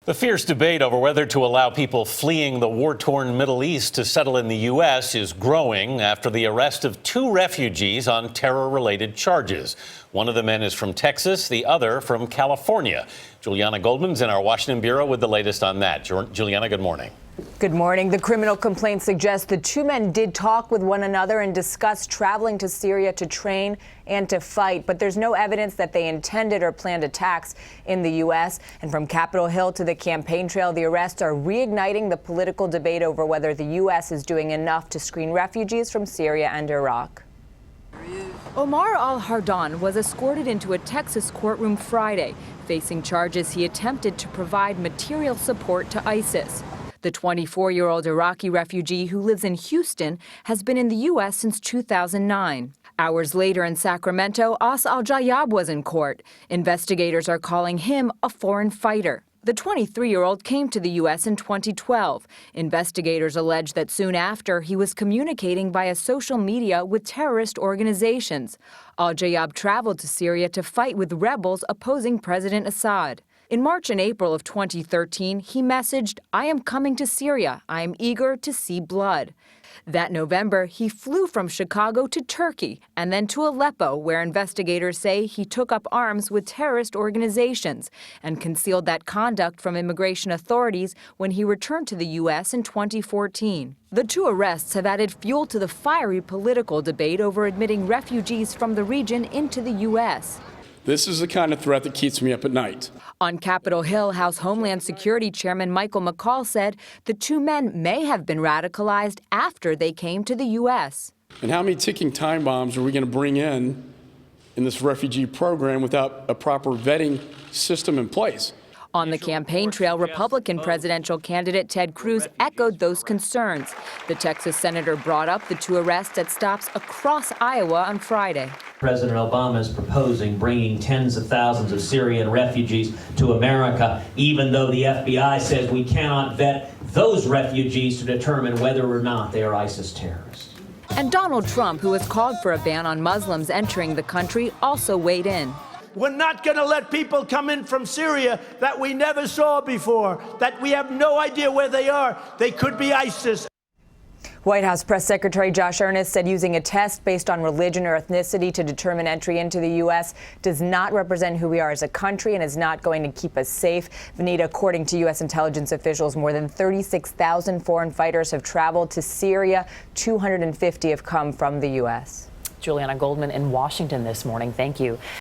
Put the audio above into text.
The fierce debate over whether to allow people fleeing the war-torn Middle East to settle in the U.S. is growing after the arrest of two refugees on terror-related charges. One of the men is from Texas, the other from California. Julianna Goldman's in our Washington bureau with the latest on that. Julianna, good morning. Good morning. The criminal complaint suggests the two men did talk with one another and discuss traveling to Syria to train and to fight, but there's no evidence that they intended or planned attacks in the U.S. And from Capitol Hill to the campaign trail, the arrests are reigniting the political debate over whether the U.S. is doing enough to screen refugees from Syria and Iraq. Omar al-Hardan was escorted into a Texas courtroom Friday, facing charges he attempted to provide material support to ISIS. The 24-year-old Iraqi refugee who lives in Houston has been in the U.S. since 2009. Hours later in Sacramento, As al-Jayab was in court. Investigators are calling him a foreign fighter. The 23-year-old came to the U.S. in 2012. Investigators allege that soon after, he was communicating via social media with terrorist organizations. Al-Jayab traveled to Syria to fight with rebels opposing President Assad. In March and April of 2013, he messaged, "I am coming to Syria. I am eager to see blood." That November, he flew from Chicago to Turkey and then to Aleppo, where investigators say he took up arms with terrorist organizations and concealed that conduct from immigration authorities when he returned to the U.S. in 2014. The two arrests have added fuel to the fiery political debate over admitting refugees from the region into the U.S. This is the kind of threat that keeps me up at night. On Capitol Hill, House Homeland Security Chairman Michael McCaul said the two men may have been radicalized after they came to the U.S. And how many ticking time bombs are we going to bring in this refugee program without a proper vetting system in place? On the campaign trail, Republican presidential candidate Ted Cruz echoed those concerns. The Texas senator brought up the two arrests at stops across Iowa on Friday. President Obama is proposing bringing tens of thousands of Syrian refugees to America, even though the FBI says we cannot vet those refugees to determine whether or not they are ISIS terrorists. And Donald Trump, who has called for a ban on Muslims entering the country, also weighed in. We're not going to let people come in from Syria that we never saw before, that we have no idea where they are. They could be ISIS. White House Press Secretary Josh Earnest said using a test based on religion or ethnicity to determine entry into the U.S. does not represent who we are as a country and is not going to keep us safe. Vanita, according to U.S. intelligence officials, more than 36,000 foreign fighters have traveled to Syria. 250 have come from the U.S. Julianna Goldman in Washington this morning. Thank you.